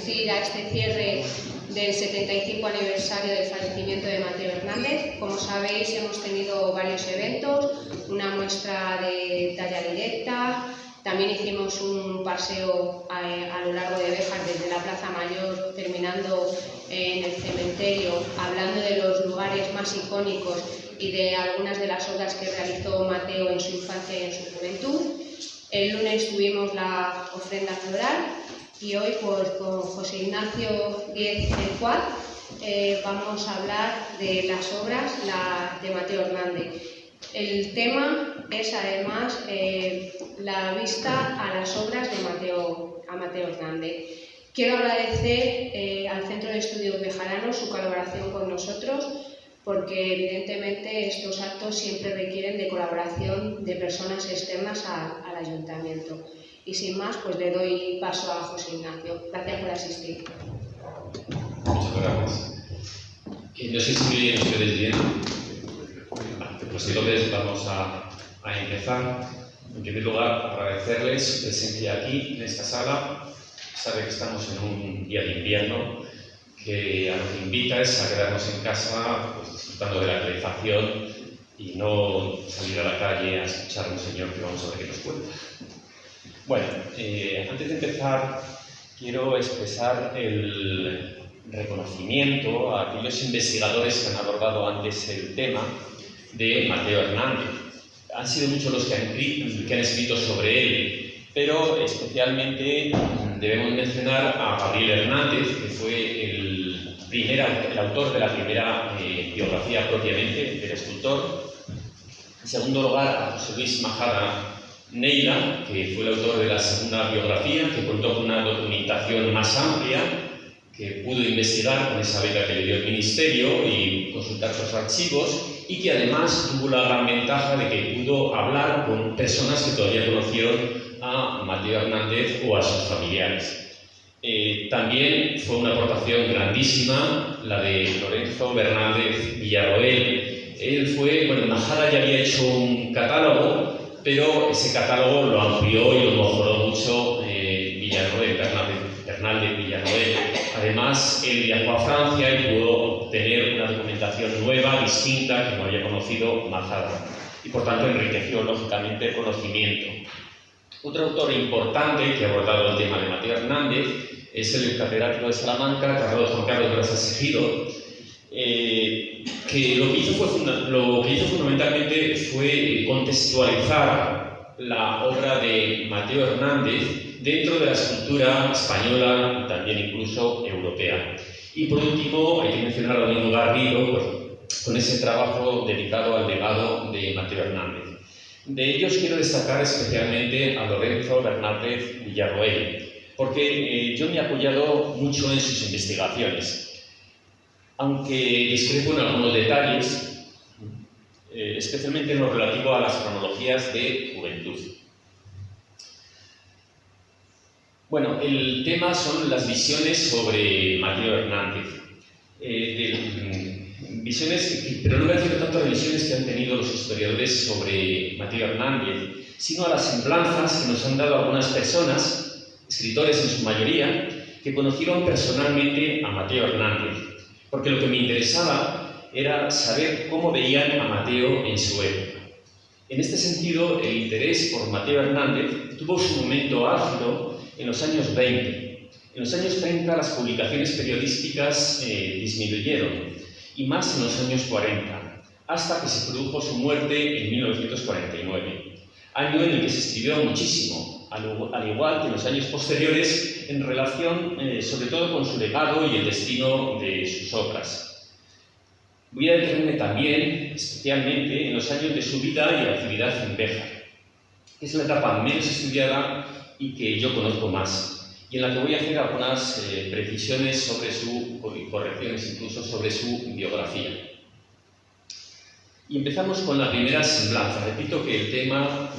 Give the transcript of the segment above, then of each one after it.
asistir a este cierre del 75 aniversario del fallecimiento de Mateo Hernández. Como sabéis, hemos tenido varios eventos, una muestra de talla directa, también hicimos un paseo a lo largo de Béjar desde la Plaza Mayor, terminando en el cementerio, hablando de los lugares más icónicos y de algunas de las obras que realizó Mateo en su infancia y en su juventud. El lunes tuvimos la ofrenda floral y hoy, pues, con José Ignacio Díez del Cuad, vamos a hablar de las obras de Mateo Hernández. El tema es además la vista a las obras de Mateo Hernández. Quiero agradecer al Centro de Estudios Bejaranos su colaboración con nosotros, porque evidentemente estos actos siempre requieren de colaboración de personas externas al ayuntamiento. Y sin más, pues le doy paso a José Ignacio. Gracias por asistir. Muchas gracias. No sé si me oyen ustedes bien. Pues entonces vamos a empezar. En primer lugar, agradecerles su presencia aquí, en esta sala. Sabe que estamos en un día de invierno, que a lo que invita es a quedarnos en casa, pues, disfrutando de la calefacción y no salir a la calle a escuchar a un señor que vamos a ver qué nos cuenta. Bueno, antes de empezar, quiero expresar el reconocimiento a aquellos investigadores que han abordado antes el tema de Mateo Hernández. Han sido muchos los que han escrito sobre él, pero especialmente debemos mencionar a Gabriel Hernández, que fue el autor de la primera biografía propiamente del escultor. En segundo lugar, a José Luis Majada Neila, que fue el autor de la segunda biografía, que contó con una documentación más amplia, que pudo investigar con esa beca que le dio el Ministerio y consultar sus archivos, y que además tuvo la gran ventaja de que pudo hablar con personas que todavía conocieron a Mateo Hernández o a sus familiares. También fue una aportación grandísima la de Lorenzo Bernández Villarroel. Majada ya había hecho un catálogo, pero ese catálogo lo amplió y lo mejoró mucho Bernández Villarroel. Además, él viajó a Francia y pudo obtener una documentación nueva, distinta, que no había conocido Majada, y por tanto enriqueció lógicamente el conocimiento. Otro autor importante que ha abordado el tema de Mateo Hernández es el catedrático de Salamanca, Juan Carlos Brasas Ejido, que lo que hizo fundamentalmente fue contextualizar la obra de Mateo Hernández dentro de la escultura española y también incluso europea. Y por último, hay que mencionar a Domingo Garrido, con ese trabajo dedicado al legado de Mateo Hernández. De ellos quiero destacar especialmente a Lorenzo Bernández Villarroel, porque yo me he apoyado mucho en sus investigaciones, aunque discrepo en algunos detalles, especialmente en lo relativo a las cronologías de juventud. Bueno, el tema son las visiones sobre Mateo Hernández. Pero no me refiero tanto a las visiones que han tenido los historiadores sobre Mateo Hernández, sino a las semblanzas que nos han dado algunas personas, escritores en su mayoría, que conocieron personalmente a Mateo Hernández, porque lo que me interesaba era saber cómo veían a Mateo en su época. En este sentido, el interés por Mateo Hernández tuvo su momento álgido en los años 20. En los años 30 las publicaciones periodísticas disminuyeron, y más en los años 40, hasta que se produjo su muerte en 1949, año en el que se escribió muchísimo, al igual que en los años posteriores, en relación sobre todo con su legado y el destino de sus obras. Voy a detenerme también, especialmente, en los años de su vida y actividad en Béjar, que es la etapa menos estudiada y que yo conozco más, y en la que voy a hacer algunas precisiones y correcciones incluso sobre su biografía. Y empezamos con la primera semblanza. Repito que el tema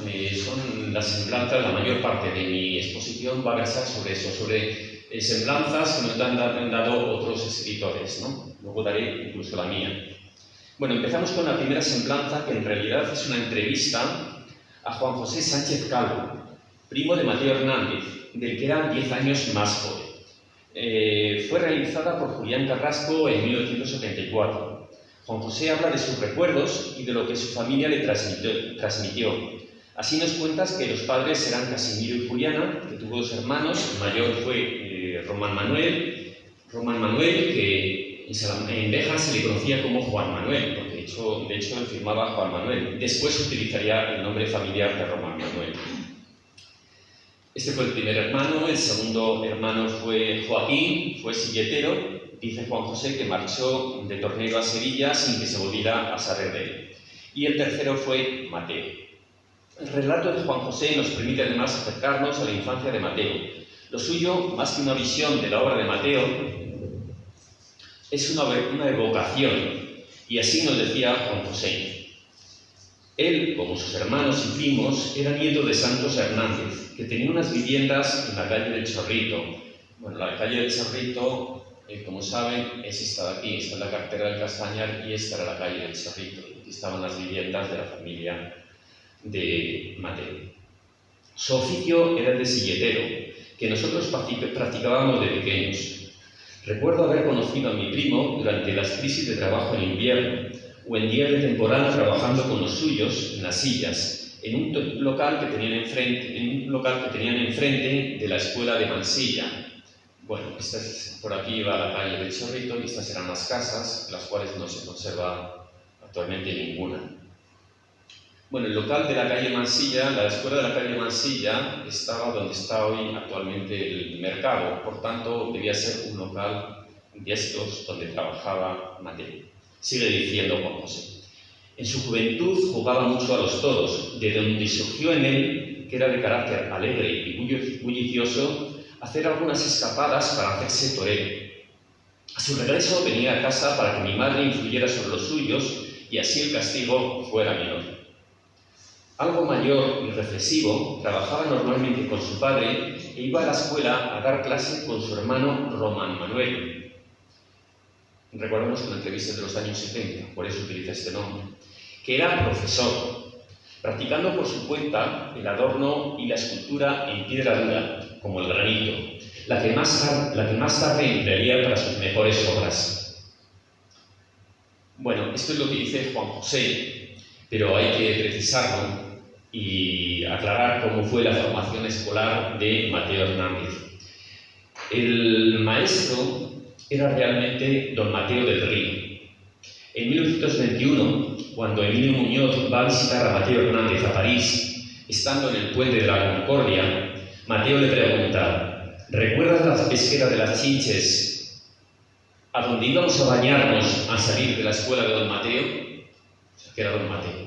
son las semblanzas, la mayor parte de mi exposición va a versar sobre eso, sobre semblanzas que nos han dado otros escritores, ¿no? Luego daré incluso la mía. Bueno, empezamos con la primera semblanza, que en realidad es una entrevista a Juan José Sánchez Calvo, primo de Mateo Hernández, del que era 10 años más joven. fue realizada por Julián Carrasco en 1974. Juan José habla de sus recuerdos y de lo que su familia le transmitió. Así nos cuentas que los padres eran Casimiro y Juliana, que tuvo dos hermanos. El mayor fue Román Manuel, que en Béjar se le conocía como Juan Manuel, porque de hecho él firmaba Juan Manuel. Después utilizaría el nombre familiar de Román Manuel. Este fue el primer hermano. El segundo hermano fue Joaquín, fue silletero. Dice Juan José que marchó de Tornero a Sevilla sin que se volviera a saber de él. Y el tercero fue Mateo. El relato de Juan José nos permite además acercarnos a la infancia de Mateo. Lo suyo, más que una visión de la obra de Mateo, es una evocación, y así nos decía Juan José. Él, como sus hermanos y primos, era nieto de Santos Hernández, que tenía unas viviendas en la calle del Chorrito. Bueno, la calle del Chorrito, como saben, es esta de aquí, está en la carretera del Castañar, y esta era la calle del Chorrito. Aquí estaban las viviendas de la familia de Mateo. Su oficio era el de silletero, que nosotros practicábamos de pequeños. Recuerdo haber conocido a mi primo durante las crisis de trabajo en invierno o en días de temporada trabajando con los suyos en las sillas, en un local que tenían enfrente de la escuela de Mansilla. Bueno, por aquí va la calle del Chorrito y estas eran las casas, las cuales no se conserva actualmente ninguna. Bueno, el local de la calle Mansilla, la escuela de la calle Mansilla, estaba donde está hoy actualmente el mercado, por tanto debía ser un local de estos donde trabajaba Mateo. Sigue diciendo Juan José. En su juventud jugaba mucho a los toros, de donde surgió en él, que era de carácter alegre y bullicioso, hacer algunas escapadas para hacerse torero. A su regreso venía a casa para que mi madre influyera sobre los suyos y así el castigo fuera menor. Algo mayor y reflexivo, trabajaba normalmente con su padre e iba a la escuela a dar clase con su hermano Román Manuel. Recordemos una entrevista de los años 70, por eso utiliza este nombre, que era profesor, practicando por su cuenta el adorno y la escultura en piedra dura, como el granito, la que más tarde emplearía para sus mejores obras. Bueno, esto es lo que dice Juan José, pero hay que precisarlo y aclarar cómo fue la formación escolar de Mateo Hernández. El maestro era realmente don Mateo del Río. En 1921, cuando Emilio Muñoz va a visitar a Mateo Hernández a París, estando en el puente de la Concordia, Mateo le pregunta: ¿recuerdas la pesquera de las Chinches, a donde íbamos a bañarnos al salir de la escuela de don Mateo? O sea, que era don Mateo.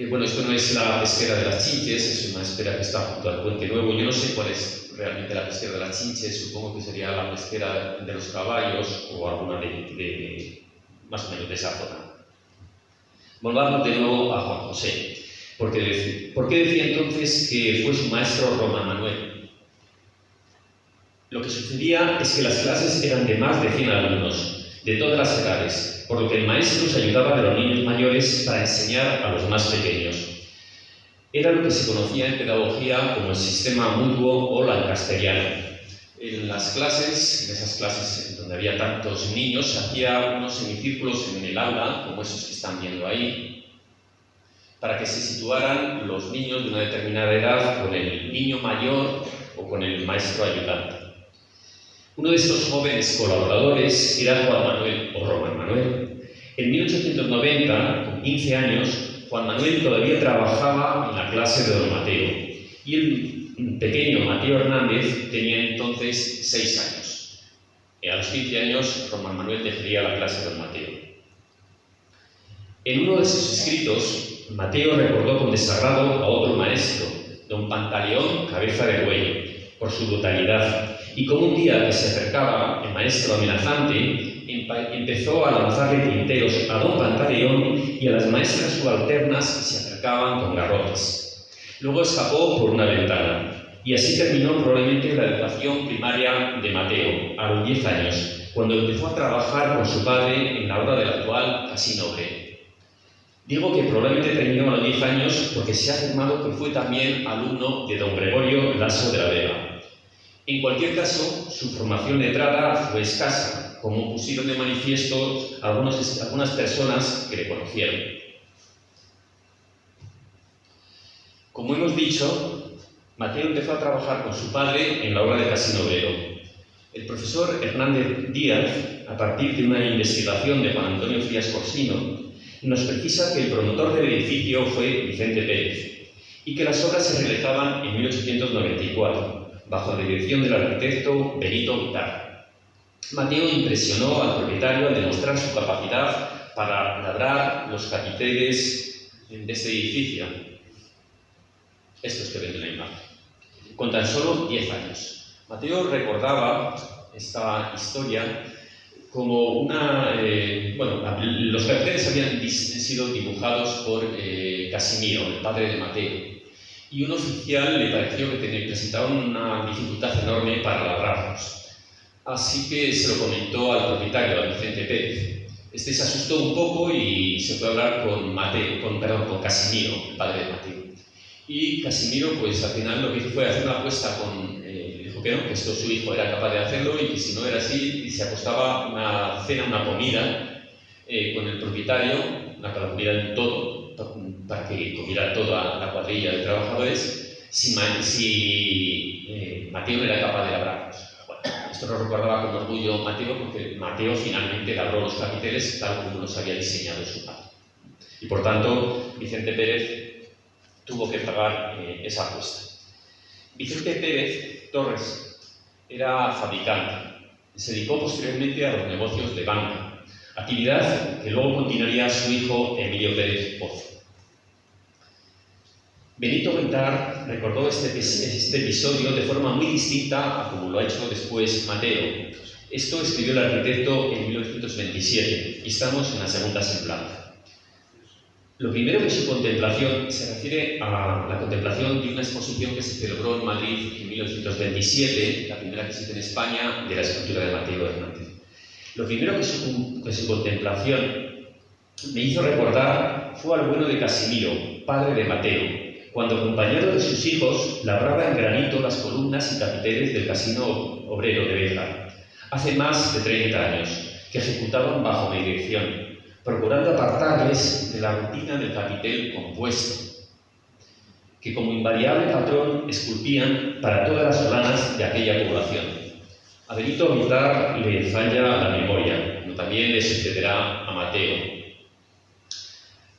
Bueno, esto no es la pesquera de las Chinches, es una pesquera que está junto al Puente Nuevo. Yo no sé cuál es realmente la pesquera de las Chinches, supongo que sería la pesquera de los caballos o alguna de más o menos de esa zona. Volvamos de nuevo a Juan José. ¿Por qué decía entonces que fue su maestro Román Manuel? Lo que sucedía es que las clases eran de más de 100 alumnos, de todas las edades, por lo que el maestro se ayudaba de los niños mayores para enseñar a los más pequeños. Era lo que se conocía en pedagogía como el sistema mutuo o lancastriano. En las clases, en esas clases donde había tantos niños, se hacía unos semicírculos en el aula, como esos que están viendo ahí, para que se situaran los niños de una determinada edad con el niño mayor o con el maestro ayudante. Uno de estos jóvenes colaboradores era Juan Manuel o Román Manuel. En 1890, con 15 años, Juan Manuel todavía trabajaba en la clase de don Mateo y el pequeño Mateo Hernández tenía entonces 6 años. A los 15 años, Román Manuel dejaría la clase de don Mateo. En uno de sus escritos, Mateo recordó con desagrado a otro maestro, don Pantaleón Cabeza de Buey, por su brutalidad, y como un día que se acercaba el maestro amenazante, empezó a lanzarle tinteros a don Pantaleón y a las maestras subalternas que se acercaban con garrotes. Luego escapó por una ventana, y así terminó probablemente la educación primaria de Mateo, a los 10 años, cuando empezó a trabajar con su padre en la obra del actual Casino Obrero. Digo que probablemente terminó a los 10 años porque se ha afirmado que fue también alumno de don Gregorio Lasso de la Vega. En cualquier caso, su formación letrada fue escasa, como pusieron de manifiesto algunas personas que le conocieron. Como hemos dicho, Mateo empezó a trabajar con su padre en la obra de Casino Obrero. El profesor Hernández Díaz, a partir de una investigación de Juan Antonio Frías Corsino, nos precisa que el promotor del edificio fue Vicente Pérez y que las obras se realizaban en 1894, bajo la dirección del arquitecto Benito Guitar. Mateo impresionó al propietario al demostrar su capacidad para labrar los capiteles de este edificio. Estos que ven en la imagen. Con tan solo 10 años. Mateo recordaba esta historia como una... los carteles habían sido dibujados por Casimiro, el padre de Mateo, y un oficial le pareció que presentaban una dificultad enorme para labrarlos. Así que se lo comentó al propietario, a Vicente Pérez. Este se asustó un poco y se fue a hablar con Casimiro, el padre de Mateo. Y Casimiro, pues al final lo que hizo fue hacer una apuesta dijo que no, que esto su hijo era capaz de hacerlo y que si no era así, se acostaba una cena, una comida con el propietario, una comida en todo, para que comiera toda la cuadrilla de trabajadores, si Mateo no era capaz de labrarlos. Bueno, esto lo recordaba con orgullo Mateo, porque Mateo finalmente labró los capiteles tal como los había diseñado su padre. Y por tanto, Vicente Pérez tuvo que pagar esa apuesta. Vicente Pérez Torres era fabricante. Se dedicó posteriormente a los negocios de banca, actividad que luego continuaría su hijo Emilio Pérez Pozo. Benito Guitar recordó este episodio de forma muy distinta a como lo ha hecho después Mateo. Esto escribió el arquitecto en 1927 y estamos en la segunda semblanza. Lo primero que su contemplación se refiere a la contemplación de una exposición que se celebró en Madrid en 1927, la primera que se hizo en España, de la escultura de Mateo Hernández. Lo primero que su contemplación me hizo recordar fue al bueno de Casimiro, padre de Mateo, cuando acompañado de sus hijos labraba en granito las columnas y capiteles del Casino Obrero de Béjar, hace más de 30 años, que ejecutaban bajo mi dirección, procurando apartarles de la rutina del capitel compuesto, que como invariable patrón esculpían para todas las solanas de aquella población. A Benito Guitar le falla la memoria, como también le sucederá a Mateo.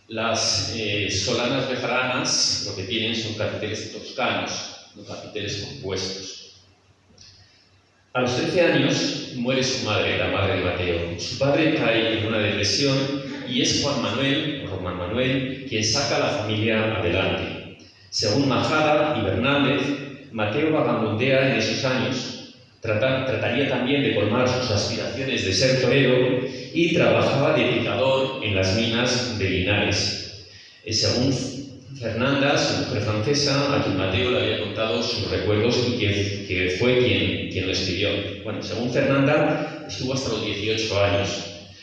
Las solanas bejaranas lo que tienen son capiteles toscanos, no capiteles compuestos. A los 13 años muere su madre, la madre de Mateo. Su padre cae en una depresión y es Juan Manuel, quien saca a la familia adelante. Según Majada y Bernández, Mateo vagabundea en esos años. Trataría también de colmar sus aspiraciones de ser torero y trabajaba de picador en las minas de Linares. Según Fernanda, su mujer francesa, a quien Mateo le había contado sus recuerdos y que fue quien lo escribió. Bueno, según Fernanda, estuvo hasta los 18 años,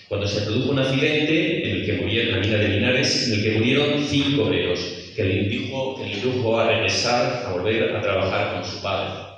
cuando se produjo un accidente en el que murió en la mina de Linares, en el que murieron 5 obreros, que le indujo a regresar, a volver a trabajar con su padre.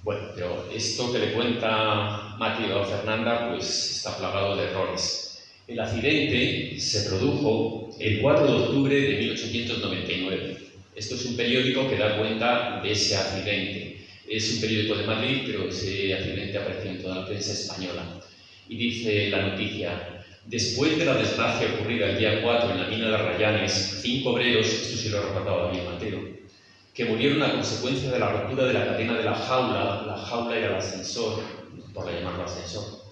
Bueno, pero esto que le cuenta Mateo a Fernanda, pues está plagado de errores. El accidente se produjo el 4 de octubre de 1899. Esto es un periódico que da cuenta de ese accidente. Es un periódico de Madrid, pero ese accidente apareció en toda la prensa española. Y dice la noticia: después de la desgracia ocurrida el día 4 en la mina de Arrayanes, 5 obreros, esto sí lo recordaba bien Mateo, que murieron a consecuencia de la ruptura de la cadena de la jaula era el ascensor, por llamarlo ascensor,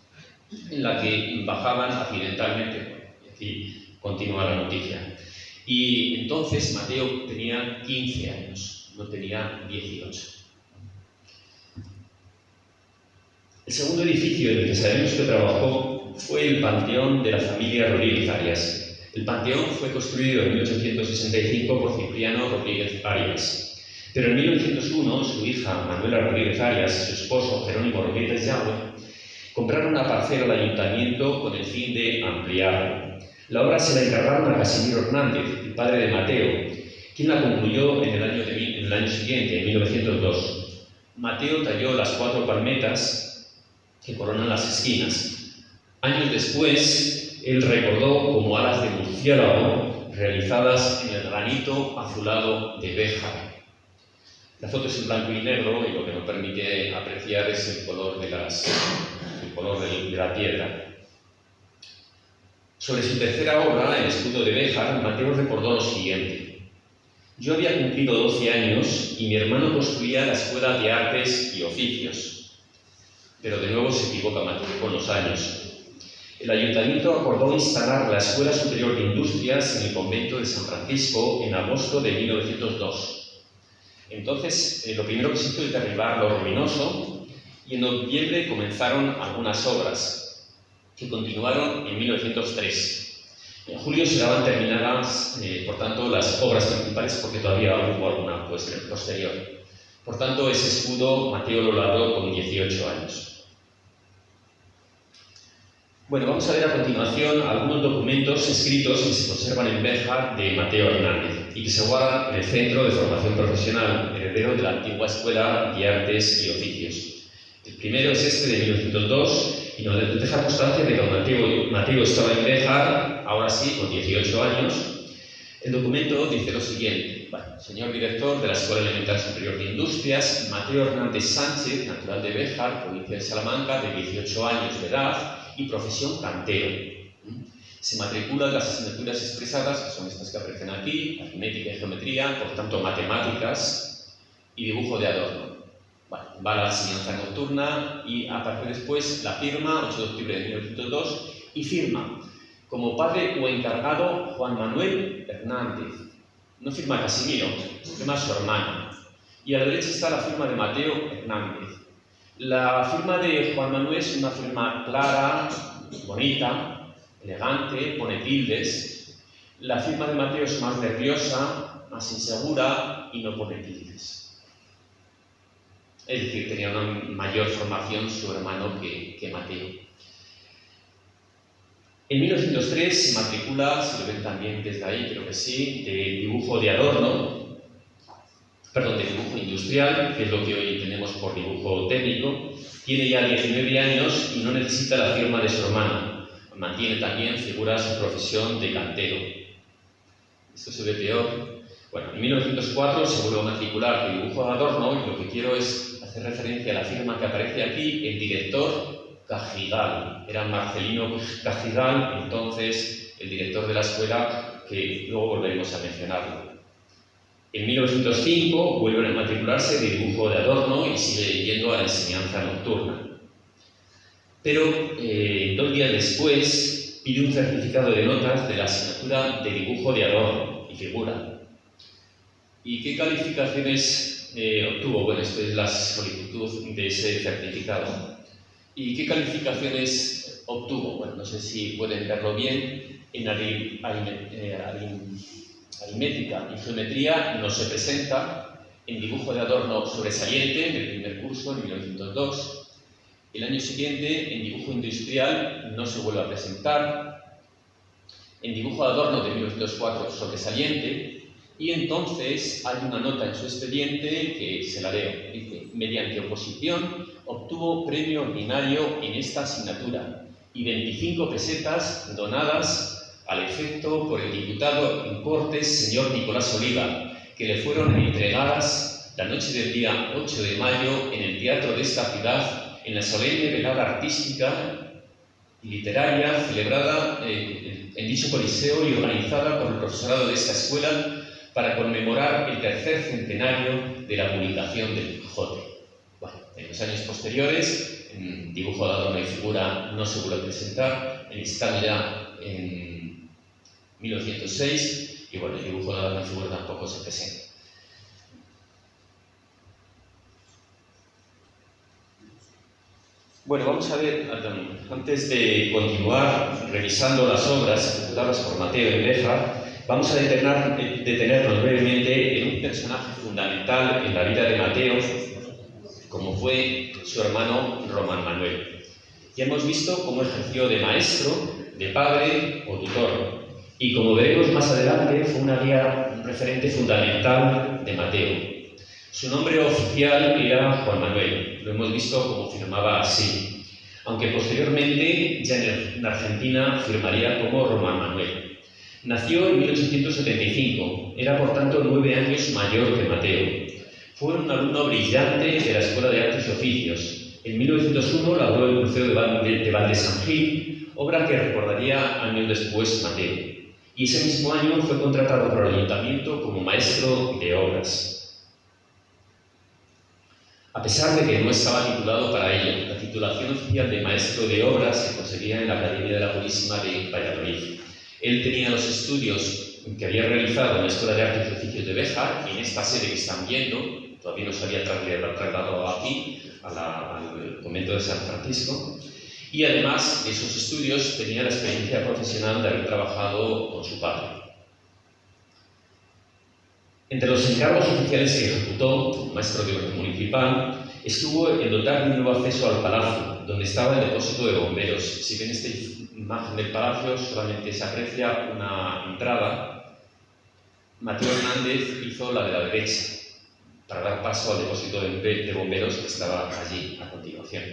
en la que bajaban accidentalmente. Aquí continúa la noticia. Y entonces Mateo tenía 15 años, no tenía 18. El segundo edificio en el que sabemos que trabajó fue el Panteón de la familia Rodríguez Arias. El Panteón fue construido en 1865 por Cipriano Rodríguez Arias. Pero en 1901, su hija Manuela Rodríguez Arias y su esposo Jerónimo Rodríguez Yagüe compraron una parcela al ayuntamiento con el fin de ampliarlo. La obra se la encargaron a Casimiro Hernández, el padre de Mateo, quien la concluyó en el año siguiente, en 1902. Mateo talló las 4 palmetas que coronan las esquinas. Años después, él recordó como alas de murciélago realizadas en el granito azulado de Béjar. La foto es en blanco y negro y lo que nos permite apreciar es el color de la piedra. Sobre su tercera obra, El escudo de Béjar, Mateo recordó lo siguiente: yo había cumplido 12 años y mi hermano construía la Escuela de Artes y Oficios. Pero de nuevo se equivoca Mateo con los años. El ayuntamiento acordó instalar la Escuela Superior de Industrias en el convento de San Francisco en agosto de 1902. Entonces, lo primero que se hizo es derribar lo ruinoso y en noviembre comenzaron algunas obras que continuaron en 1903. En julio se daban terminadas, por tanto, las obras principales porque todavía hubo alguna posterior. Por tanto, ese escudo Mateo lo labró con 18 años. Bueno, vamos a ver a continuación algunos documentos escritos que se conservan en Béjar de Mateo Hernández y que se guardan en el Centro de Formación Profesional, heredero de la antigua Escuela de Artes y Oficios. El primero es este de 1902 y nos deja constancia de que Mateo estaba en Béjar, ahora sí, con 18 años. El documento dice lo siguiente: señor director de la Escuela Elemental Superior de Industrias, Mateo Hernández Sánchez, natural de Béjar, provincia de Salamanca, de 18 años de edad y profesión cantero. Se matricula en las asignaturas expresadas, que son estas que aparecen aquí: aritmética y geometría, por tanto matemáticas y dibujo de adorno. Va a la enseñanza nocturna y aparece después la firma, 8 de octubre de 1902, y firma como padre o encargado Juan Manuel Hernández. No firma Casimiro, firma su hermano. Y a la derecha está la firma de Mateo Hernández. La firma de Juan Manuel es una firma clara, bonita, elegante, pone tildes. La firma de Mateo es más nerviosa, más insegura y no pone tildes. Es decir, tenía una mayor formación su hermano que Mateo. En 1903 se matricula, si lo ven también desde ahí, creo que sí, de dibujo de adorno, de dibujo industrial, que es lo que hoy tenemos por dibujo técnico. Tiene ya 19 años y no necesita la firma de su hermano. Mantiene también, figura su profesión de cantero. Esto se ve peor. Bueno, en 1904 se vuelve a matricular de dibujo de adorno y lo que quiero es hacer referencia a la firma que aparece aquí, el director Cajigal. Era Marcelino Cajigal, entonces el director de la escuela, que luego volveremos a mencionarlo. En 1905 vuelve a matricularse de dibujo de adorno y sigue yendo a la enseñanza nocturna. Pero 2 días después pide un certificado de notas de la asignatura de dibujo de adorno y figura. ¿Y qué calificaciones obtuvo? Bueno, esto es la solicitud de ese certificado. ¿Y qué calificaciones obtuvo? Bueno, no sé si pueden verlo bien. En aritmética y geometría no se presenta. En dibujo de adorno sobresaliente, en el primer curso, en 1902. El año siguiente, en dibujo industrial, no se vuelve a presentar. En dibujo de adorno de 1904, sobresaliente. Y entonces hay una nota en su expediente que se la leo. Dice: mediante oposición obtuvo premio ordinario en esta asignatura y 25 pesetas donadas al efecto por el diputado en Cortes, señor Nicolás Oliva, que le fueron entregadas la noche del día 8 de mayo en el teatro de esta ciudad, en la solemne velada artística y literaria celebrada en dicho coliseo y organizada por el profesorado de esta escuela para conmemorar el 3er centenario de la publicación del Quijote. Bueno, en los años posteriores, en dibujo de adorno y figura no se vuelve a presentar, estamos ya en 1906 y bueno, el dibujo de adorno y figura tampoco se presenta. Bueno, vamos a ver, antes de continuar revisando las obras ejecutadas por Mateo en Béjar, vamos a detenernos brevemente en un personaje fundamental en la vida de Mateo, como fue su hermano Román Manuel. Ya hemos visto cómo ejerció de maestro, de padre o tutor, y como veremos más adelante, fue una guía referente fundamental de Mateo. Su nombre oficial era Juan Manuel, lo hemos visto como firmaba así, aunque posteriormente ya en Argentina firmaría como Román Manuel. Nació en 1875, era por tanto 9 años mayor que Mateo. Fue un alumno brillante de la Escuela de Artes y Oficios. En 1901 labró el Crucero de Val de San Gil, obra que recordaría años después Mateo. Y ese mismo año fue contratado por el Ayuntamiento como maestro de obras. A pesar de que no estaba titulado para ello, la titulación oficial de maestro de obras se conseguía en la Academia de la Purísima de Valladolid. Él tenía los estudios que había realizado en la Escuela de Artes y Oficios de Béjar, y en esta sede que están viendo, todavía no se había trasladado aquí, al convento de San Francisco, y además de esos estudios tenía la experiencia profesional de haber trabajado con su padre. Entre los encargos oficiales que ejecutó como maestro de orden municipal estuvo el dotar de un nuevo acceso al palacio, donde estaba el depósito de bomberos. Si ven esta imagen del palacio, solamente se aprecia una entrada. Mateo Hernández hizo la de la derecha, para dar paso al depósito de bomberos que estaba allí a continuación.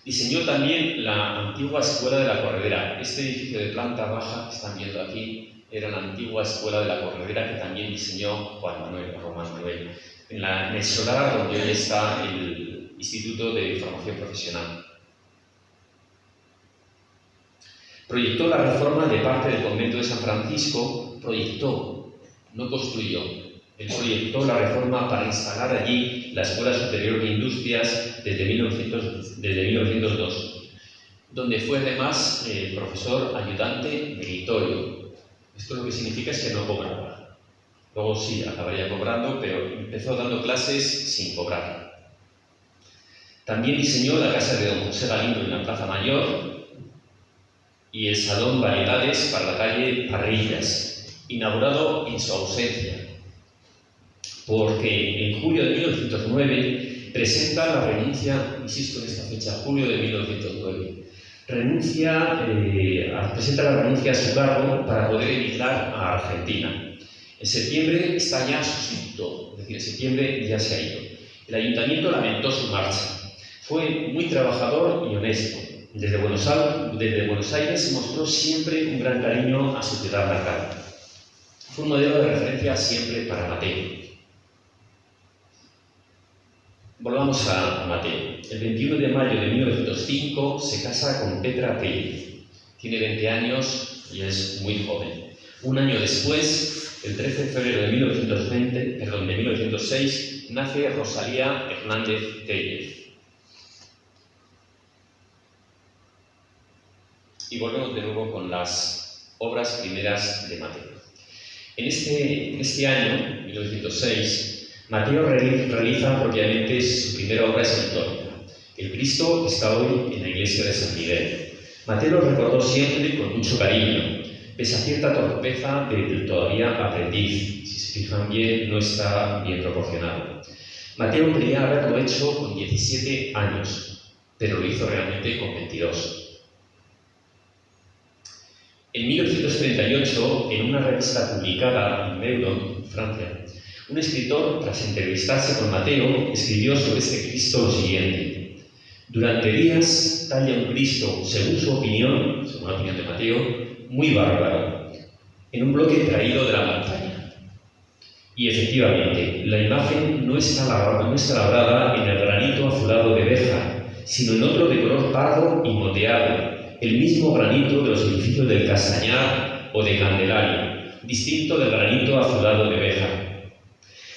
Diseñó también la antigua Escuela de la Corredera. Este edificio de planta baja que están viendo aquí era la antigua Escuela de la Corredera que también diseñó Román Manuel, en el solar donde hoy está el Instituto de Formación Profesional. Proyectó la reforma de parte del convento de San Francisco, no construyó. Él proyectó la reforma para instalar allí la Escuela Superior de Industrias desde 1902, donde fue además profesor ayudante meritorio. Esto lo que significa es que no cobraba. Luego sí, acabaría cobrando, pero empezó dando clases sin cobrar. También diseñó la casa de don José Galindo en la Plaza Mayor y el Salón Variedades para la calle Parrillas, inaugurado en su ausencia, porque en julio de 1909 presenta la renuncia, insisto en esta fecha, julio de 1909, presenta la renuncia a su cargo para poder emigrar a Argentina. En septiembre está ya sustituto, es decir, en septiembre ya se ha ido. El ayuntamiento lamentó su marcha. Fue muy trabajador y honesto. Desde Buenos Aires mostró siempre un gran cariño a su ciudad natal. Fue un modelo de referencia siempre para Mateo. Volvamos a Mateo. El 21 de mayo de 1905 se casa con Petra Pérez. Tiene 20 años y es muy joven. Un año después, el 13 de febrero de 1906, nace Rosalía Hernández Tellez. Y volvemos de nuevo con las obras primeras de Mateo. En este año, 1906, Mateo realiza propiamente su primera obra escultórica, el Cristo que está hoy en la iglesia de San Miguel. Mateo lo recordó siempre con mucho cariño, pese a cierta torpeza del todavía aprendiz. Si se fijan bien, no está bien proporcionado. Mateo creía haberlo hecho con 17 años, pero lo hizo realmente con 22. En 1938, en una revista publicada en Meudon, Francia, un escritor, tras entrevistarse con Mateo, escribió sobre este Cristo lo siguiente: durante días talla un Cristo, según la opinión de Mateo, muy bárbaro, en un bloque traído de la montaña. Y efectivamente, la imagen no está labrada en el granito azulado de Béjar, sino en otro de color pardo y moteado, el mismo granito de los edificios del Castañar o de Candelaria, distinto del granito azulado de Béjar.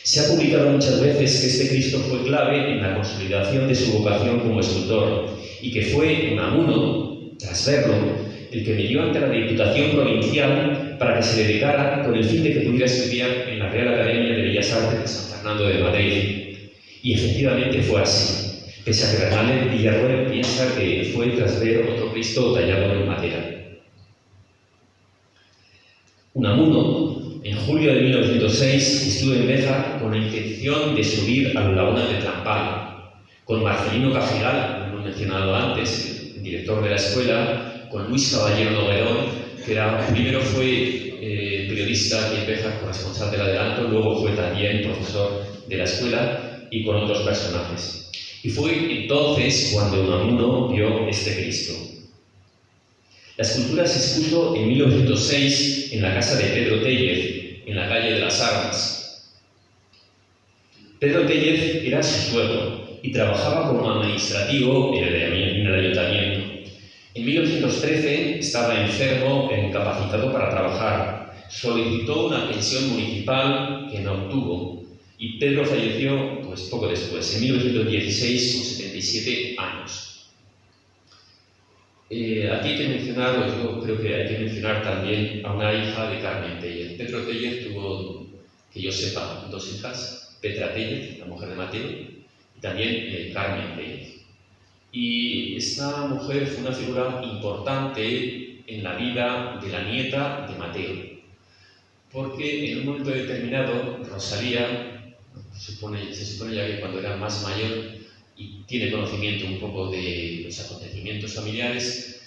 Se ha publicado muchas veces que este Cristo fue clave en la consolidación de su vocación como escultor y que fue Unamuno, tras verlo, el que me dio ante la Diputación Provincial para que se le dedicara con el fin de que pudiera estudiar en la Real Academia de Bellas Artes de San Fernando de Madrid. Y efectivamente fue así, pese a que Bernal Villarroel piensa que fue tras ver otro Cristo tallado en madera. Unamuno, en julio de 1906, estuvo en Béjar con la intención de subir a la laguna de Trampal, con Marcelino Cajigal, como hemos mencionado antes, el director de la escuela, con Luis Caballero Noguerón, que primero fue periodista Pierre Béjar, corresponsal del Adelanto, luego fue también profesor de la escuela y con otros personajes. Y fue entonces cuando Unamuno vio este Cristo. La escultura se expuso en 1906 en la casa de Pedro Téllez, en la calle de las Armas. Pedro Téllez era su suegro y trabajaba como administrativo en el ayuntamiento. En 1913 estaba enfermo e incapacitado para trabajar. Solicitó una pensión municipal que no obtuvo y Pedro falleció poco después, en 1916, con 77 años. Aquí hay que mencionar, yo creo que hay que mencionar también a una hija de Carmen Téllez. Pedro Téllez tuvo, que yo sepa, 2 hijas, Petra Téllez, la mujer de Mateo, y también Carmen Téllez. Y esta mujer fue una figura importante en la vida de la nieta de Mateo, porque en un momento determinado Rosalía, se supone ya que cuando era más mayor y tiene conocimiento un poco de los acontecimientos familiares,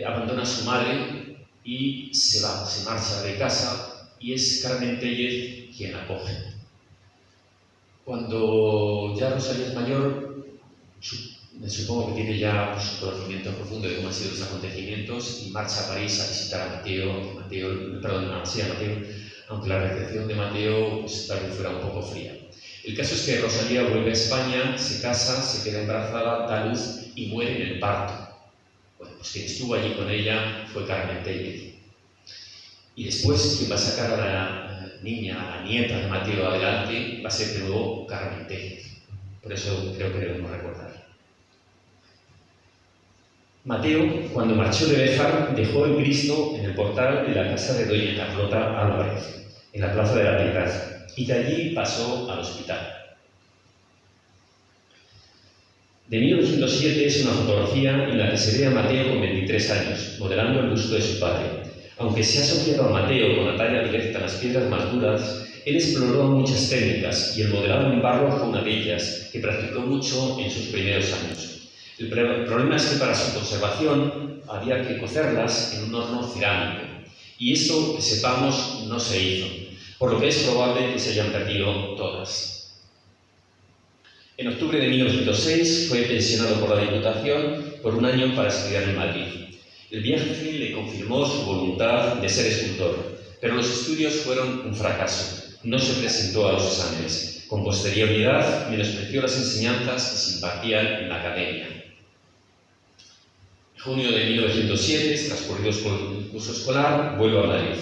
abandona a su madre y se marcha de casa, y es Carmen Téllez quien la acoge. Cuando ya Rosalía es mayor, supongo que tiene ya un conocimiento profundo de cómo han sido los acontecimientos y marcha a París a visitar a Mateo, aunque la recepción de Mateo tal vez fuera un poco fría. El caso es que Rosalía vuelve a España, se casa, se queda embarazada, da luz y muere en el parto. Bueno, pues quien estuvo allí con ella fue Carmen Téllez. Y después quien va a sacar a la niña, a la nieta de Mateo adelante, va a ser de nuevo Carmen Téllez. Por eso creo que debemos recordar. Mateo, cuando marchó de Béjar, dejó el Cristo en el portal de la casa de doña Carlota Álvarez, en la plaza de la Piedad, y de allí pasó al hospital. De 1907 es una fotografía en la que se ve a Mateo con 23 años, modelando el busto de su padre. Aunque se ha asociado a Mateo con la talla directa en las piedras más duras, él exploró muchas técnicas y el modelado en barro fue una de ellas, que practicó mucho en sus primeros años. El problema es que para su conservación había que cocerlas en un horno cerámico, y esto, que sepamos, no se hizo, por lo que es probable que se hayan perdido todas. En octubre de 1906 fue pensionado por la Diputación por 1 año para estudiar en Madrid. El viaje le confirmó su voluntad de ser escultor, pero los estudios fueron un fracaso. No se presentó a los exámenes. Con posterioridad menospreció las enseñanzas que se impartían en la academia. En junio de 1907, transcurrido el curso escolar, vuelve a Madrid.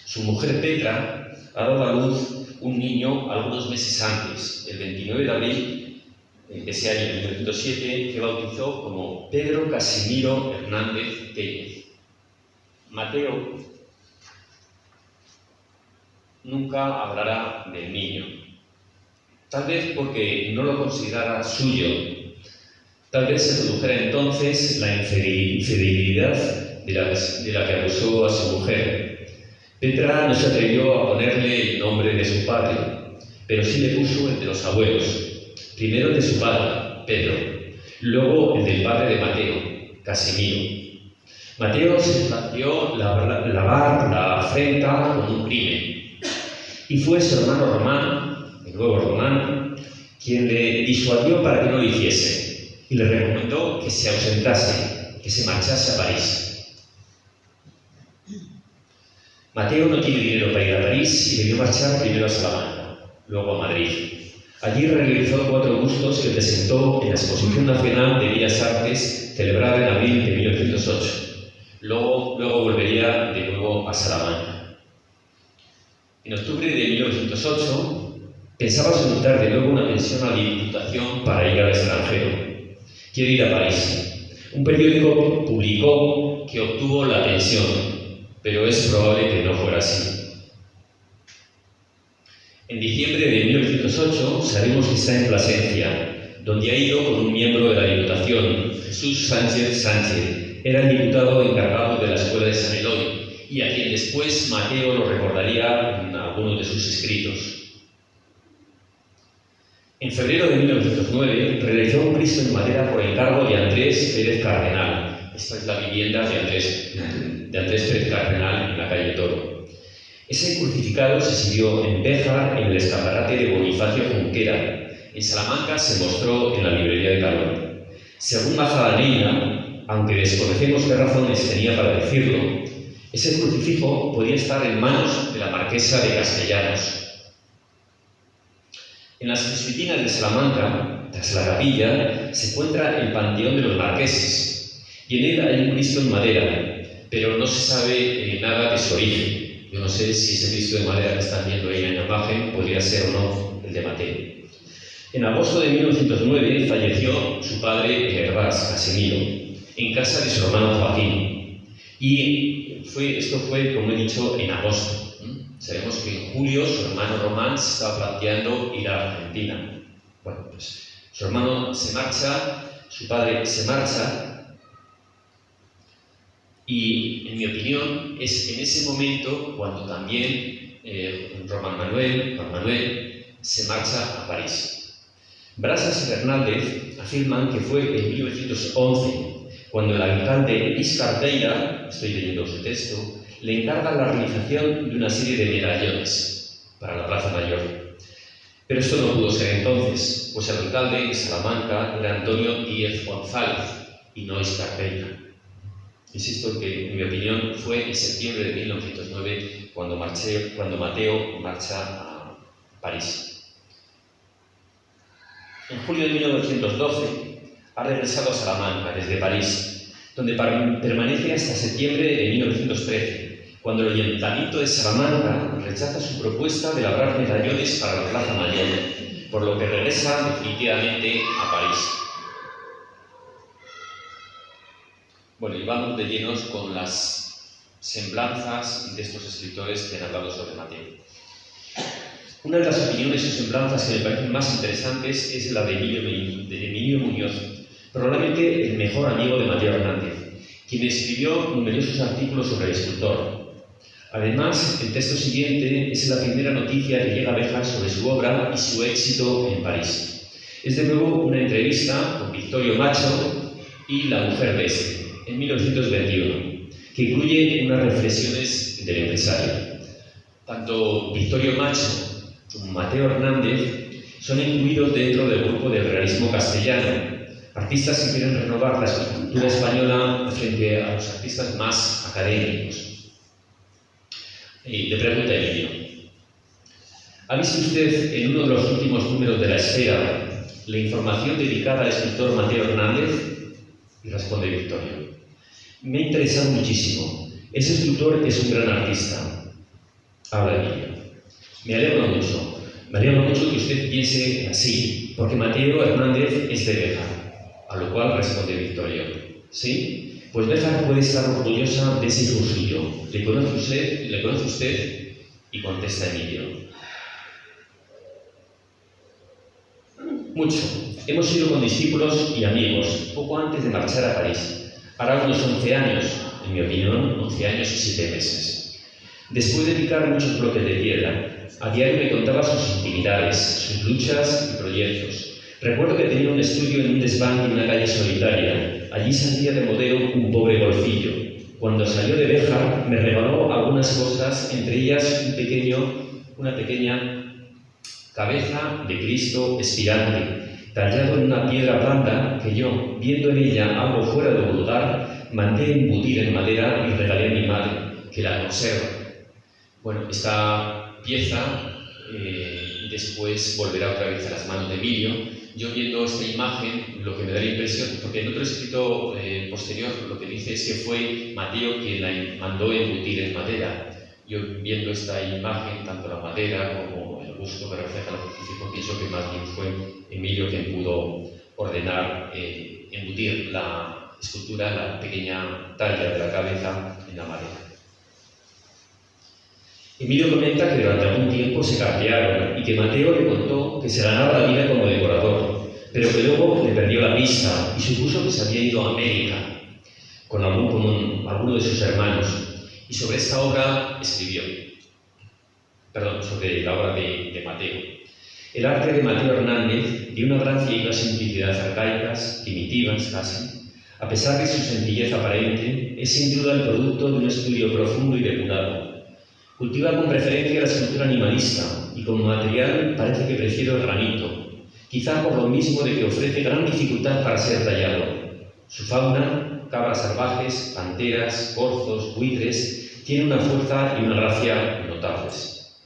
Su mujer Petra ha dado a luz un niño algunos meses antes, el 29 de abril de ese año, de 1907, que bautizó como Pedro Casimiro Hernández Téllez. Mateo nunca hablará del niño, tal vez porque no lo considerara suyo. Tal vez se produjera entonces la infidelidad de la que acusó a su mujer. Petra no se atrevió a ponerle el nombre de su padre, pero sí le puso el de los abuelos. Primero el de su padre, Pedro, luego el del padre de Mateo, Casimiro. Mateo se planteó lavar la afrenta con un crimen, y fue su hermano Román, de nuevo Román, quien le disuadió para que no lo hiciese, y le recomendó que se ausentase, que se marchase a París. Mateo no tiene dinero para ir a París y debió marchar primero a Salamanca, luego a Madrid. Allí realizó 4 bustos que presentó en la Exposición Nacional de Bellas Artes, celebrada en abril de 1908. Luego volvería de nuevo a Salamanca. En octubre de 1908 pensaba solicitar de nuevo una pensión a la Diputación para ir al extranjero. Quiere ir a París. Un periódico publicó que obtuvo la pensión, pero es probable que no fuera así. En diciembre de 1908 sabemos que está en Plasencia, donde ha ido con un miembro de la Diputación, Jesús Sánchez Sánchez. Era el diputado encargado de la Escuela de San Eloy, y a quien después Mateo lo recordaría en algunos de sus escritos. En febrero de 1909 realizó un Cristo en madera por encargo de Andrés Pérez Cardenal. Esta es la vivienda de Andrés Pérez Cardenal en la calle Toro. Ese crucificado se exhibió en Béjar en el escaparate de Bonifacio Junquera. En Salamanca se mostró en la librería de Calón. Según Majadahonda, aunque desconocemos qué razones tenía para decirlo, ese crucifijo podía estar en manos de la marquesa de Castellanos. En las Jesuitinas de Salamanca, tras la capilla, se encuentra el Panteón de los Marqueses, y en él hay un Cristo en madera, pero no se sabe nada de su origen. Yo no sé si ese Cristo de madera que están viendo ahí en la imagen podría ser o no el de Mateo. En agosto de 1909 falleció su padre en Hervás, Casimiro, en casa de su hermano Joaquín. Y esto fue, como he dicho, en agosto. Sabemos que en julio su hermano Román se estaba planteando ir a Argentina. Bueno, pues su hermano se marcha, su padre se marcha, y en mi opinión es en ese momento cuando también Juan Manuel se marcha a París. Brasas y Hernández afirman que fue en 1911 cuando el alcalde Luis Cardeira, estoy leyendo su texto, le encarga la realización de una serie de medallones para la Plaza Mayor. Pero esto no pudo ser entonces, pues el alcalde de Salamanca era Antonio Díez González y no Cardeira. Insisto que, en mi opinión, fue en septiembre de 1909 cuando Mateo marcha a París. En julio de 1912 ha regresado a Salamanca desde París, donde permanece hasta septiembre de 1913, cuando el Ayuntamiento de Salamanca rechaza su propuesta de labrar medallones para la Plaza Mayor, por lo que regresa definitivamente a París. Bueno, y vamos de llenos con las semblanzas de estos escritores que han hablado sobre Mateo. Una de las opiniones o semblanzas que me parecen más interesantes es la de Emilio Muñoz, probablemente el mejor amigo de Mateo Hernández, quien escribió numerosos artículos sobre el escultor. Además, el texto siguiente es la primera noticia que llega a Béjar sobre su obra y su éxito en París. Es de nuevo una entrevista con Victorio Macho y la mujer de este, en 1921, que incluye unas reflexiones del empresario. Tanto Victorio Macho como Mateo Hernández son incluidos dentro del grupo del realismo castellano, artistas que quieren renovar la escultura española frente a los artistas más académicos. Y le pregunta Emilio: ¿ha visto usted en uno de los últimos números de La Esfera la información dedicada al escritor Mateo Hernández? Y responde Victorio: me ha interesado muchísimo. Ese escultor es un gran artista. Habla Emilio: me alegro mucho que usted piense así, porque Mateo Hernández es de Béjar. A lo cual responde Victorio: ¿sí? Pues Béjar puede estar orgullosa de ese hijo suyo. ¿Le conoce usted? Y contesta Emilio: mucho. Hemos sido condiscípulos y amigos poco antes de marchar a París. Hará unos 11 años, en mi opinión, 11 años y 7 meses. Después de picar muchos bloques de piedra, a diario me contaba sus intimidades, sus luchas y proyectos. Recuerdo que tenía un estudio en un desván de una calle solitaria. Allí salía de modelo un pobre golfillo. Cuando salió de Béjar, me regaló algunas cosas, entre ellas una pequeña cabeza de Cristo expirante, tallado en una piedra blanda que yo, viendo en ella algo fuera de vulgar, mandé embutir en madera y regalé a mi madre, que la conserva. Bueno, esta pieza después volverá otra vez a las manos de Emilio. Yo viendo esta imagen, lo que me da la impresión, porque en otro escrito posterior lo que dice es que fue Mateo quien la mandó embutir en madera. Yo viendo esta imagen, tanto la madera como el gusto que refleja el crucifijo, pienso que más bien fue Emilio quien pudo ordenar embutir la escultura, la pequeña talla de la cabeza en la madera. Emilio comenta que durante algún tiempo se cartearon y que Mateo le contó que se ganaba la vida como decorador, pero que luego le perdió la pista y supuso que se había ido a América con alguno de sus hermanos, y sobre esta obra escribió. Sobre la obra de Mateo. El arte de Mateo Hernández, de una gracia y una simplicidad arcaicas, primitivas casi, a pesar de su sencillez aparente, es sin duda el producto de un estudio profundo y depurado, Cultiva con preferencia la escultura animalista y como material parece que prefiere el granito, quizá por lo mismo de que ofrece gran dificultad para ser tallado. Su fauna, cabras salvajes, panteras, corzos, buitres, tiene una fuerza y una gracia notables.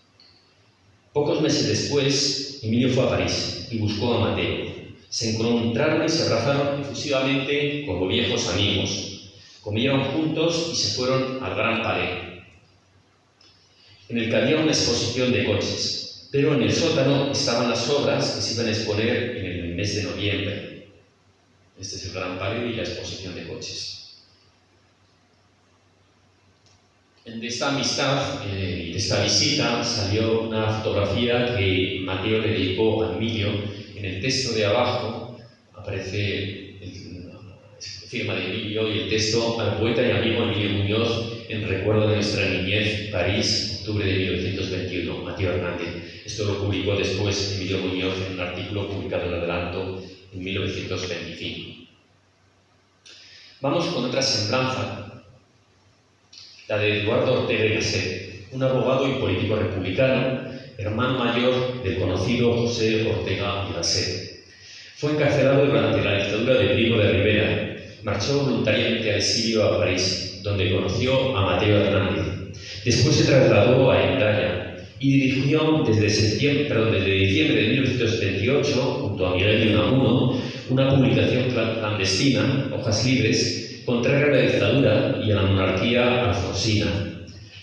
Pocos meses después, Emilio fue a París y buscó a Mateo. Se encontraron y se abrazaron efusivamente como viejos amigos. Comieron juntos y se fueron al Gran Palais, en el que había una exposición de coches, pero en el sótano estaban las obras que se iban a exponer en el mes de noviembre. Este es el Gran Palais y la exposición de coches. De esta amistad y de esta visita salió una fotografía que Mateo le dedicó a Emilio. En el texto de abajo aparece la firma de Emilio y el texto al poeta y amigo Emilio Muñoz en recuerdo de nuestra niñez, París, octubre de 1921, Mateo Hernández. Esto lo publicó después Emilio Muñoz en un artículo publicado en Adelanto en 1925. Vamos con otra semblanza, la de Eduardo Ortega y Gasset, un abogado y político republicano, hermano mayor del conocido José Ortega y Gasset. Fue encarcelado durante la dictadura de Primo de Rivera. Marchó voluntariamente al exilio a París, donde conoció a Mateo Hernández. Después se trasladó a Hendaya y dirigió desde diciembre de 1978, junto a Miguel de Unamuno, una publicación clandestina, Hojas Libres, contraria a la dictadura y a la monarquía alfonsina.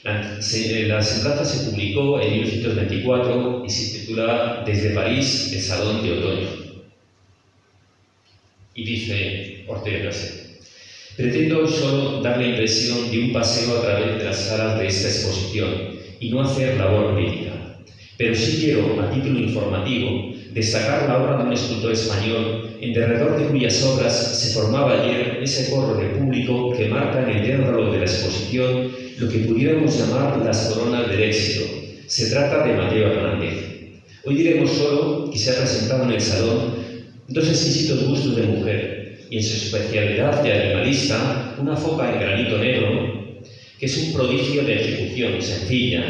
La semblanza se publicó en 1924 y se titula Desde París, el Salón de Otoño. Y dice Ortega y Gasset: pretendo solo dar la impresión de un paseo a través de las salas de esta exposición y no hacer labor crítica. Pero sí quiero, a título informativo, destacar la obra de un escultor español en derredor de cuyas obras se formaba ayer ese corro de público que marca en el diálogo de la exposición lo que pudiéramos llamar las coronas del éxito. Se trata de Mateo Hernández. Hoy diremos solo que se ha presentado en el salón dos exquisitos bustos de mujer y en su especialidad de animalista una foca en granito negro que es un prodigio de ejecución sencilla.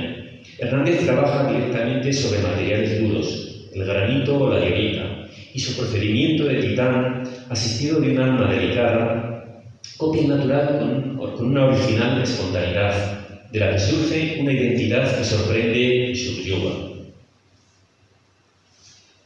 Hernández trabaja directamente sobre materiales duros, el granito o la diorita, y su procedimiento de titán, asistido de un alma delicada, copia natural con una original espontaneidad, de la que surge una identidad que sorprende y subyuga.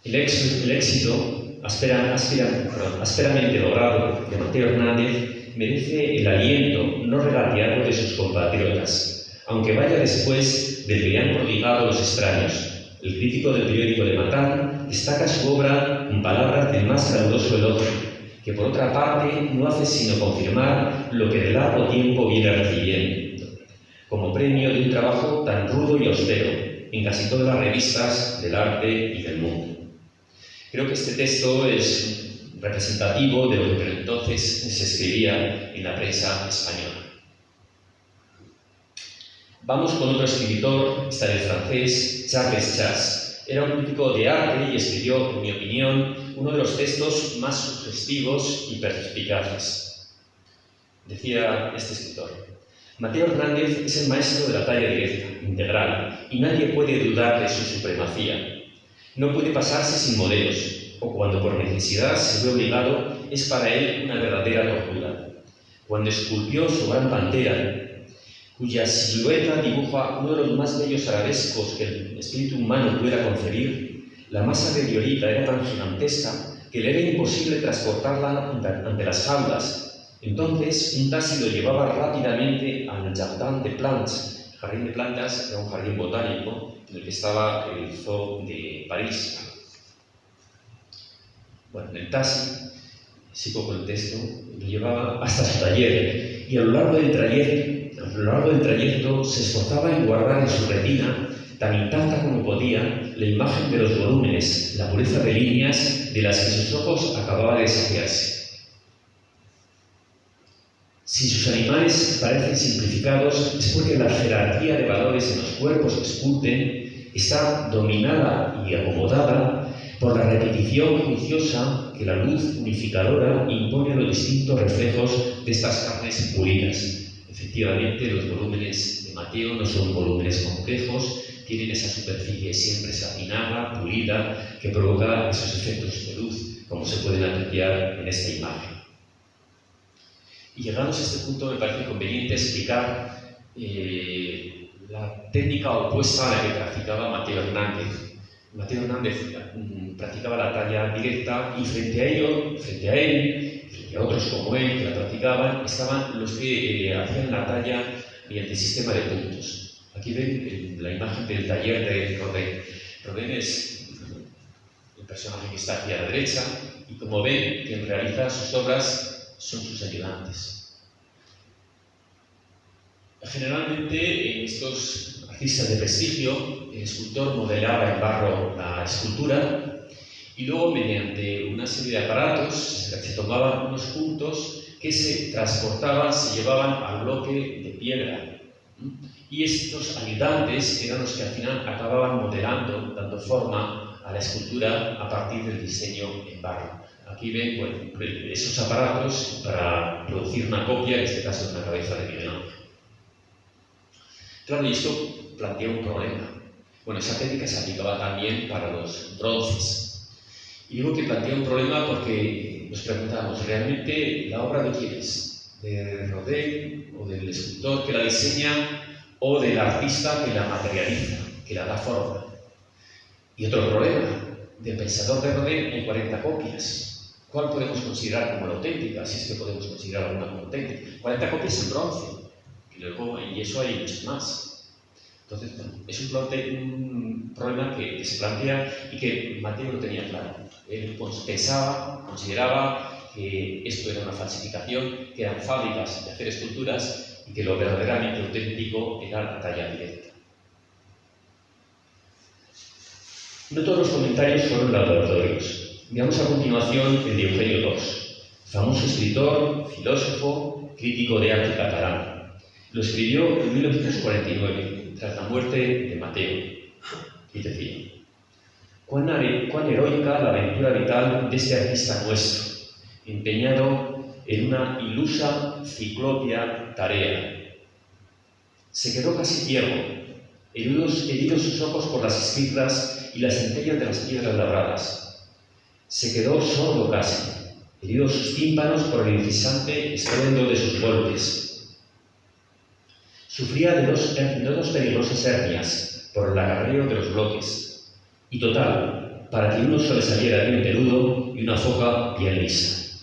El éxito ásperamente logrado de Mateo Hernández merece el aliento no regateado de sus compatriotas, aunque vaya después del que le han prodigado los extraños. El crítico del periódico de Matán destaca su obra con palabras del más caluroso elogio, que por otra parte no hace sino confirmar lo que de largo tiempo viene recibiendo, como premio de un trabajo tan rudo y austero en casi todas las revistas del arte y del mundo. Creo que este texto es representativo de lo que por entonces se escribía en la prensa española. Vamos con otro escritor, esta del francés, Charles Chas. Era un crítico de arte y escribió, en mi opinión, uno de los textos más sugestivos y perspicaces. Decía este escritor: Mateo Hernández es el maestro de la talla directa, integral, y nadie puede dudar de su supremacía. No puede pasarse sin modelos, o cuando por necesidad se ve obligado, es para él una verdadera tortura. Cuando esculpió su gran pantera, cuya silueta dibuja uno de los más bellos arabescos que el espíritu humano pueda concebir, la masa de diorita era tan gigantesca que le era imposible transportarla ante las jaulas. Entonces, un taxi lo llevaba rápidamente al Jardin des Plantes. El jardín de plantas era un jardín botánico en el que estaba el zoo de París. Bueno, en el taxi, sigo con el texto, lo llevaba hasta su taller y a lo largo del trayecto se esforzaba en guardar en su retina, tan intacta como podía, la imagen de los volúmenes, la pureza de líneas de las que sus ojos acababan de saciarse. Si sus animales parecen simplificados, es porque la jerarquía de valores en los cuerpos que esculpen está dominada y acomodada por la repetición juiciosa que la luz unificadora impone a los distintos reflejos de estas carnes pulidas. Efectivamente, los volúmenes de Mateo no son volúmenes complejos, tienen esa superficie siempre satinada, pulida, que provoca esos efectos de luz, como se pueden apreciar en esta imagen. Y llegados a este punto me parece conveniente explicar la técnica opuesta a la que practicaba Mateo Hernández. Mateo Hernández practicaba la talla directa y frente a él, frente a otros como él que la practicaban, estaban los que hacían la talla mediante el sistema de puntos. Aquí ven la imagen del taller de Rodin. Rodin es el personaje que está aquí a la derecha y como ven, quien realiza sus obras son sus ayudantes. Generalmente en estos artistas de prestigio, el escultor modelaba en barro la escultura y luego mediante una serie de aparatos se tomaban unos puntos que se transportaban, se llevaban al bloque de piedra. Y estos ayudantes eran los que al final acababan modelando, dando forma a la escultura a partir del diseño en barro. Aquí ven esos aparatos para producir una copia, en este caso de una cabeza de Miguel Ángel. Claro, y esto plantea un problema. Bueno, esa técnica se aplicaba también para los bronces. Y digo que plantea un problema porque nos preguntamos, ¿realmente la obra de quién es? ¿De Rodin o del escultor que la diseña o del artista que la materializa, que la da forma? Y otro problema, del pensador de Rodin hay 40 copias. ¿Cuál podemos considerar como la auténtica? Si es que podemos considerar alguna como auténtica. 40 copias en bronce. Y eso hay muchos más. Entonces, bueno, es un problema que se plantea y que Mateo no tenía claro. Él pensaba, consideraba que esto era una falsificación, que eran fábricas de hacer esculturas y que lo verdaderamente auténtico era la talla directa. No todos los comentarios fueron laboratorios. Veamos a continuación el de Eugenio d'Ors, famoso escritor, filósofo, crítico de arte catalán. Lo escribió en 1949, tras la muerte de Mateo, y decía: cuán heroica la aventura vital de este artista nuestro, empeñado en una ilusa ciclopia tarea. Se quedó casi ciego, heridos sus ojos por las escritas y las centellas de las piedras labradas. Se quedó sordo casi, heridos sus tímpanos por el incesante estruendo de sus golpes. Sufría de dos peligrosas hernias por el acarreo de los bloques. Y total, para que uno sobresaliera bien peludo y una foca bien lisa.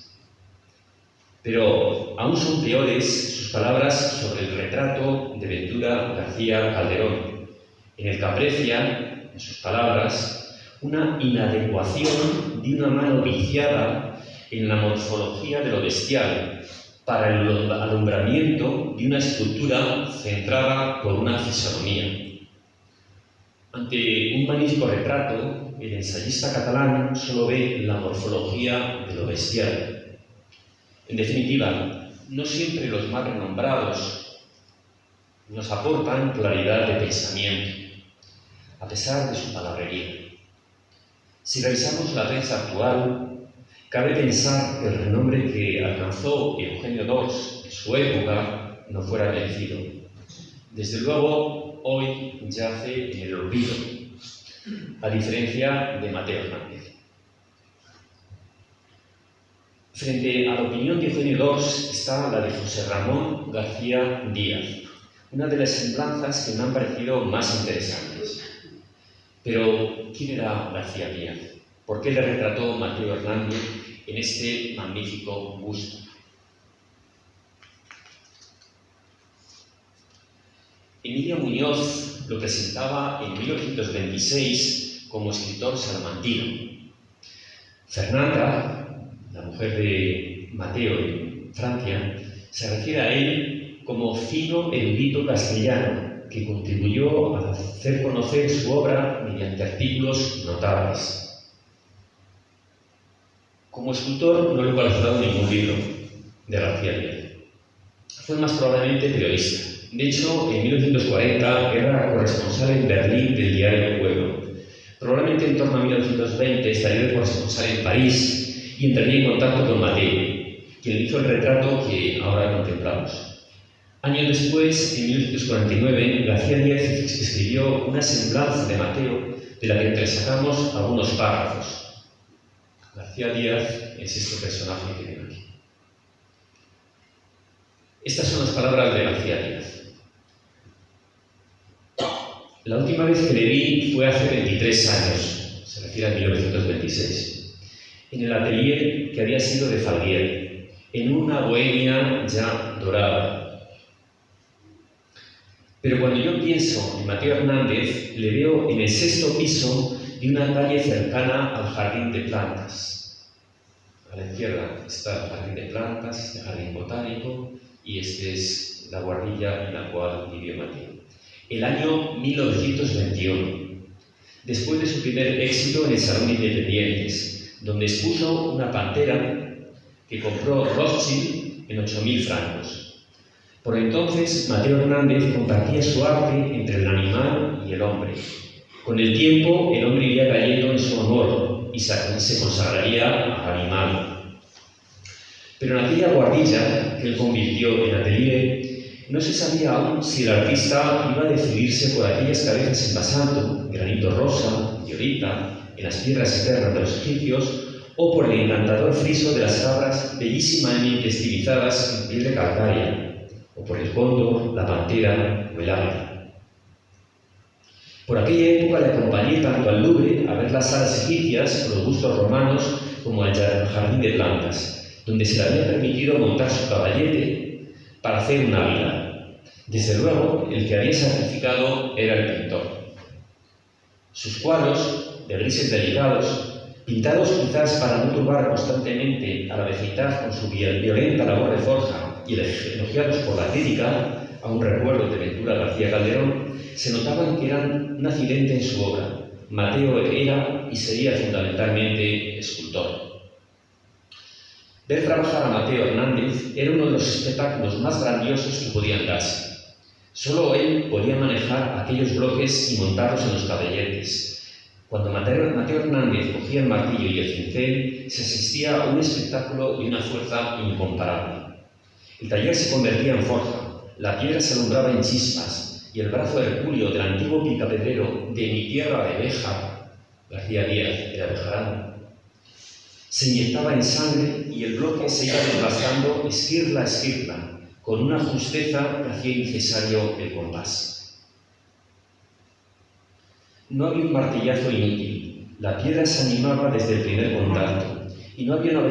Pero aún son peores sus palabras sobre el retrato de Ventura García Calderón, en el que aprecia, en sus palabras, una inadecuación de una mano viciada en la morfología de lo bestial, para el alumbramiento de una escultura centrada por una fisonomía. Ante un magnífico retrato, el ensayista catalán solo ve la morfología de lo bestial. En definitiva, no siempre los más renombrados nos aportan claridad de pensamiento, a pesar de su palabrería. Si revisamos la prensa actual, cabe pensar que el renombre que alcanzó Eugenio d'Ors en su época no fuera merecido. Desde luego, hoy yace en el olvido, a diferencia de Mateo Hernández. Frente a la opinión de Eugenio d'Ors está la de José Ramón García Díaz, una de las semblanzas que me han parecido más interesantes. Pero, ¿quién era García Díaz? ¿Por qué le retrató Mateo Hernández en este magnífico busto? Emilio Muñoz lo presentaba en 1926 como escritor salmantino. Fernanda, la mujer de Mateo en Francia, se refiere a él como fino erudito castellano que contribuyó a hacer conocer su obra mediante artículos notables. Como escultor no he localizado ningún libro de García Díaz. Fue más probablemente periodista. De hecho, en 1940 era corresponsal en Berlín del diario El Pueblo. Probablemente en torno a 1920 estaría de corresponsal en París y entraría en contacto con Mateo, quien hizo el retrato que ahora contemplamos. Años después, en 1949, García Díaz escribió una semblanza de Mateo, de la que entresacamos algunos párrafos. García Díaz es este personaje que ven aquí. Estas son las palabras de García Díaz. La última vez que le vi fue hace 23 años, se refiere a 1926, en el atelier que había sido de Falguier, en una Bohemia ya dorada. Pero cuando yo pienso en Mateo Hernández, le veo en el 6º piso de una calle cercana al jardín de plantas. A la izquierda está el jardín de plantas, este jardín botánico, y esta es la guardilla en la cual vivió Mateo. El año 1921, después de su primer éxito en el Salón de Independientes, donde expuso una pantera que compró Rothschild en 8.000 francos. Por entonces, Mateo Hernández compartía su arte entre el animal y el hombre. Con el tiempo, el hombre iría cayendo en su amor y se consagraría al animal. Pero en aquella guardilla que él convirtió en atelier, no se sabía aún si el artista iba a decidirse por aquellas cabezas en basalto, granito rosa, diorita, en las piedras eternas de los egipcios, o por el encantador friso de las cabras bellísimamente estilizadas en piel de calcárea, o por el cóndor, la pantera o el águila. Por aquella época le acompañé tanto al Louvre a ver las salas egipcias o los bustos romanos como al jardín de plantas, donde se le había permitido montar su caballete para hacer un águila. Desde luego, el que había sacrificado era el pintor. Sus cuadros, de grises delicados, pintados quizás para no turbar constantemente a la vecindad con su violenta labor de forja y elogiados por la crítica, a un recuerdo de Ventura García Calderón, se notaban que eran un accidente en su obra. Mateo era y sería fundamentalmente escultor. Ver trabajar a Mateo Hernández era uno de los espectáculos más grandiosos que podían darse. Solo él podía manejar aquellos bloques y montarlos en los caballetes. Cuando Mateo Hernández cogía el martillo y el cincel, se asistía a un espectáculo de una fuerza incomparable. El taller se convertía en forja, la piedra se alumbraba en chispas, y el brazo hercúleo del antiguo picapedrero de mi tierra de Béjar, García Díaz era bejarano, se inyectaba en sangre y el bloque se iba desgastando esquirla a esquirla, con una justeza que hacía innecesario el compás. No había un martillazo inútil, la piedra se animaba desde el primer contacto, y no había una